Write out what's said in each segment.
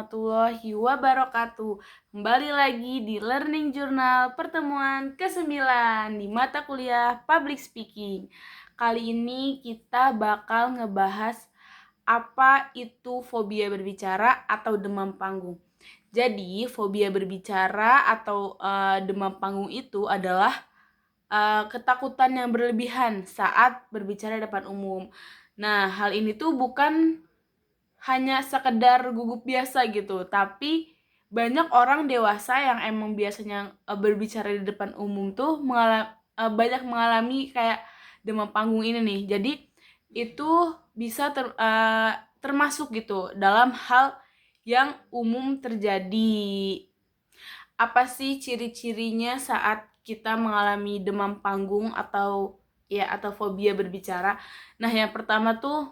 warahmatullahi wabarakatuh. Kembali lagi di Learning Journal pertemuan ke-9 di mata kuliah Public Speaking. Kali ini kita bakal ngebahas apa itu fobia berbicara atau demam panggung. Jadi, fobia berbicara atau demam panggung itu adalah ketakutan yang berlebihan saat berbicara di depan umum. Nah, hal ini tuh bukan hanya sekedar gugup biasa gitu, tapi banyak orang dewasa yang emang biasanya berbicara di depan umum tuh banyak mengalami kayak demam panggung ini nih. Jadi itu bisa termasuk gitu dalam hal yang umum terjadi. Apa sih ciri-cirinya saat kita mengalami demam panggung atau fobia berbicara? Nah, yang pertama tuh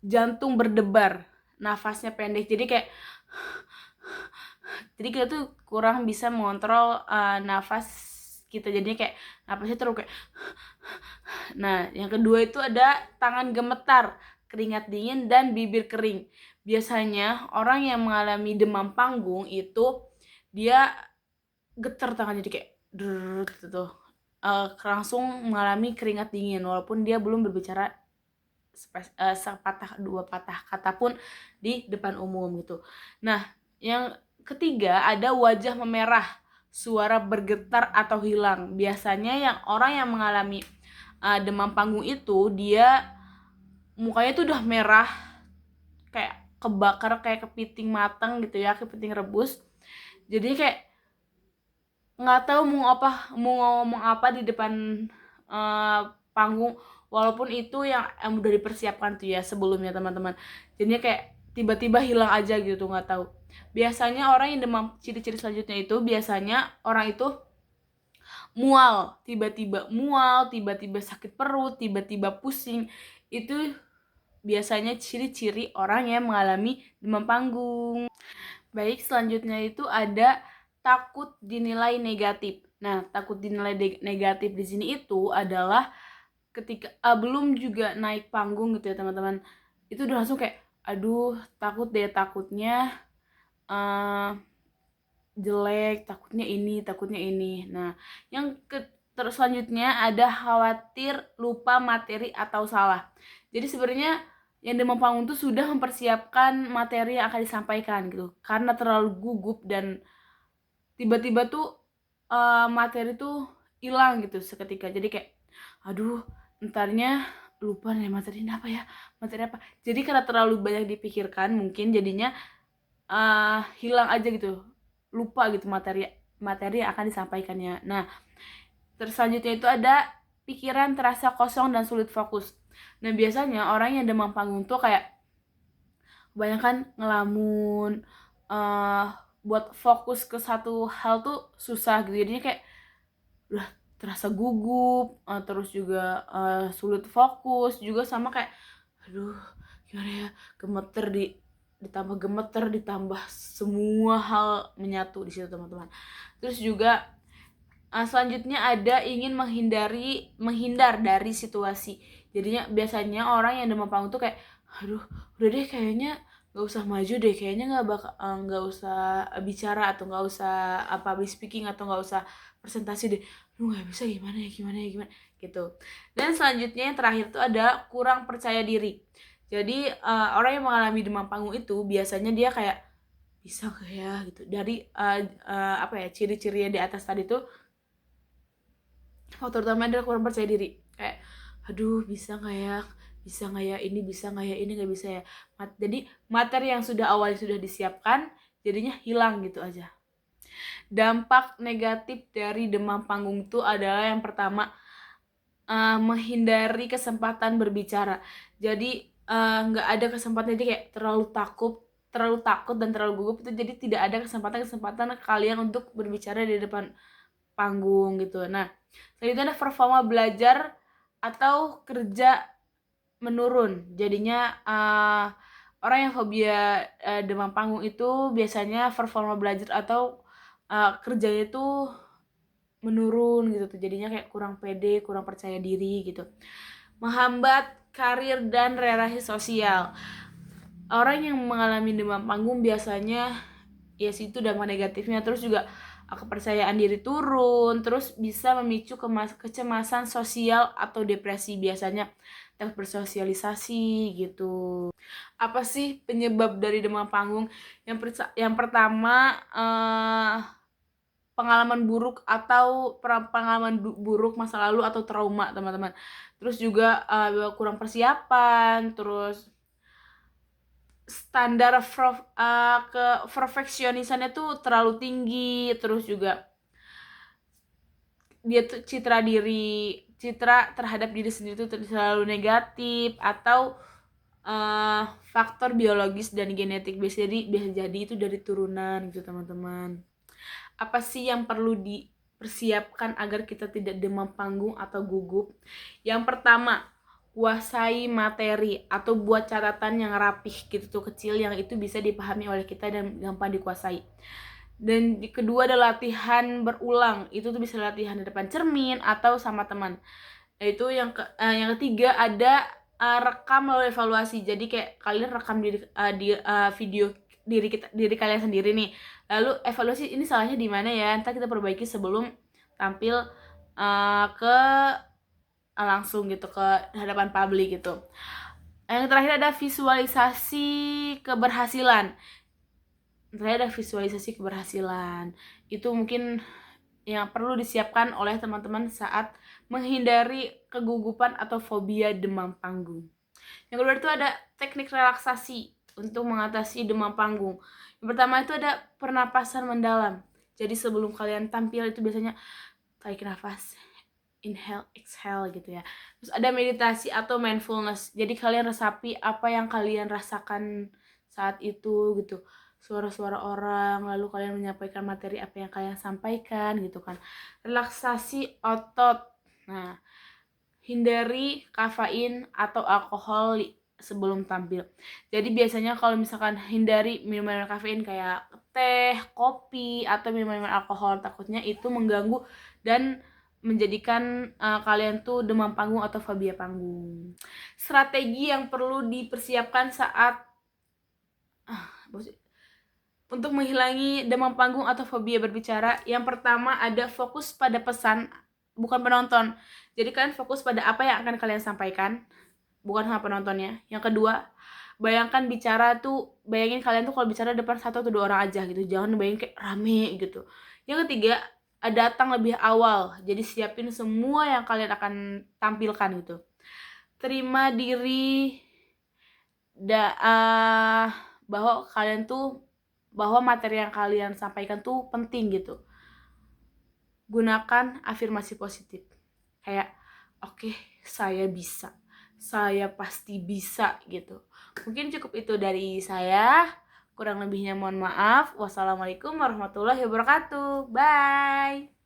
jantung berdebar, nafasnya pendek. Jadi kita tuh kurang bisa mengontrol nafas kita. Jadinya kayak nafasnya terus kayak. Nah, yang kedua itu ada tangan gemetar, keringat dingin dan bibir kering. Biasanya orang yang mengalami demam panggung itu dia getar tangan, jadi kayak gitu. Langsung mengalami keringat dingin walaupun dia belum berbicara sepatah dua patah kata pun di depan umum gitu. Nah, yang ketiga ada wajah memerah, suara bergetar atau hilang. Biasanya yang orang yang mengalami demam panggung itu dia mukanya tuh udah merah, kayak kebakar, kayak kepiting matang gitu ya, kepiting rebus. Jadi kayak nggak tahu mau ngomong apa di depan panggung, walaupun itu yang udah dipersiapkan tuh ya sebelumnya teman-teman. Jadinya kayak tiba-tiba hilang aja gitu, nggak tahu. Biasanya orang yang demam, ciri-ciri selanjutnya itu biasanya orang itu mual, tiba-tiba sakit perut, tiba-tiba pusing. Itu biasanya ciri-ciri orang yang mengalami demam panggung. Baik, selanjutnya itu ada takut dinilai negatif. Nah, takut dinilai negatif di sini itu adalah ketika belum juga naik panggung gitu ya teman-teman. Itu udah langsung kayak, aduh takut deh, takutnya jelek, takutnya ini. Nah, yang terus selanjutnya ada khawatir lupa materi atau salah. Jadi sebenarnya yang demam panggung itu sudah mempersiapkan materi yang akan disampaikan gitu, karena terlalu gugup dan tiba-tiba tuh materi tuh hilang gitu seketika. Jadi kayak, aduh entarnya lupa nih materi apa. Jadi karena terlalu banyak dipikirkan mungkin jadinya hilang aja gitu, lupa gitu materi yang akan disampaikannya. Nah, terus selanjutnya itu ada pikiran terasa kosong dan sulit fokus. Nah, biasanya orang yang demam panggung tuh kayak kebanyakan ngelamun, buat fokus ke satu hal tuh susah gitu. Jadinya kayak udah terasa gugup, terus juga sulit fokus, juga sama kayak aduh gimana ya, ditambah gemeter, ditambah semua hal menyatu di situ teman-teman. Terus juga selanjutnya ada ingin menghindar dari situasi. Jadinya biasanya orang yang demam panggung tuh kayak, aduh udah deh kayaknya nggak usah maju deh, kayaknya nggak usah bicara atau nggak usah public speaking atau nggak usah presentasi deh, lu nggak bisa, gimana gitu. Dan selanjutnya yang terakhir tuh ada kurang percaya diri. Jadi orang yang mengalami demam panggung itu biasanya dia kayak bisa nggak ya gitu. Dari ciri-ciri yang di atas tadi tuh faktor utama adalah kurang percaya diri. Kayak aduh bisa nggak ya ini, bisa nggak ya ini, nggak bisa ya. Jadi materi yang awalnya sudah disiapkan jadinya hilang gitu aja. Dampak negatif dari demam panggung itu adalah yang pertama, menghindari kesempatan berbicara. Jadi nggak ada kesempatan, jadi kayak terlalu takut dan terlalu gugup itu, jadi tidak ada kesempatan kalian untuk berbicara di depan panggung gitu. Nah, selanjutnya ada performa belajar atau kerja menurun. Jadinya orang yang fobia demam panggung itu biasanya performa belajar atau kerjanya itu menurun gitu tuh. Jadinya kayak kurang pede, kurang percaya diri gitu. Menghambat karir dan relasi sosial. orang yang mengalami demam panggung biasanya ya situ dampak negatifnya, terus juga kepercayaan diri turun, terus bisa memicu kecemasan sosial atau depresi, biasanya takut bersosialisasi gitu. Apa sih penyebab dari demam panggung? Yang pertama pengalaman buruk atau pengalaman buruk masa lalu atau trauma, teman-teman. Terus juga kurang persiapan, terus standar ke perfeksionisannya tuh terlalu tinggi, terus juga dia tuh citra terhadap diri sendiri tuh selalu negatif, atau faktor biologis dan genetik, bisa jadi itu dari turunan gitu, teman-teman. Apa sih yang perlu dipersiapkan agar kita tidak demam panggung atau gugup? Yang pertama, kuasai materi atau buat catatan yang rapih gitu tuh, kecil, yang itu bisa dipahami oleh kita dan gampang dikuasai. Dan kedua ada latihan berulang, itu tuh bisa latihan di depan cermin atau sama teman. Itu yang ketiga ada rekam lalu evaluasi. Jadi kayak kalian rekam video diri kalian sendiri nih, lalu evaluasi ini salahnya di mana ya, ntar kita perbaiki sebelum tampil ke langsung gitu ke hadapan publik gitu. Yang terakhir ada visualisasi keberhasilan. Itu mungkin yang perlu disiapkan oleh teman-teman saat menghindari kegugupan atau fobia demam panggung. Yang kedua itu ada teknik relaksasi untuk mengatasi demam panggung. Yang pertama itu ada pernapasan mendalam. Jadi sebelum kalian tampil itu biasanya tarik nafas, inhale, exhale gitu ya. Terus ada meditasi atau mindfulness. Jadi kalian resapi apa yang kalian rasakan saat itu gitu. Suara-suara orang, lalu kalian menyampaikan materi apa yang kalian sampaikan gitu kan. Relaksasi otot. Nah, hindari kafein atau alkohol sebelum tampil. Jadi biasanya kalau misalkan hindari minuman kafein kayak teh, kopi, atau minuman alkohol, takutnya itu mengganggu dan menjadikan kalian tuh demam panggung atau fobia panggung. Strategi yang perlu dipersiapkan saat untuk menghilangi demam panggung atau fobia berbicara. Yang pertama ada fokus pada pesan, bukan penonton. Jadi kalian fokus pada apa yang akan kalian sampaikan, bukan sama penontonnya. Yang kedua, bayangkan bayangin kalian tuh kalau bicara depan 1 atau 2 orang aja gitu, jangan bayangin kayak rame gitu. Yang ketiga, datang lebih awal, jadi siapin semua yang kalian akan tampilkan gitu. Terima diri bahwa materi yang kalian sampaikan tuh penting gitu. Gunakan afirmasi positif kayak oke, saya bisa, saya pasti bisa gitu. Mungkin cukup itu dari saya, kurang lebihnya mohon maaf. Wassalamualaikum warahmatullahi wabarakatuh. Bye.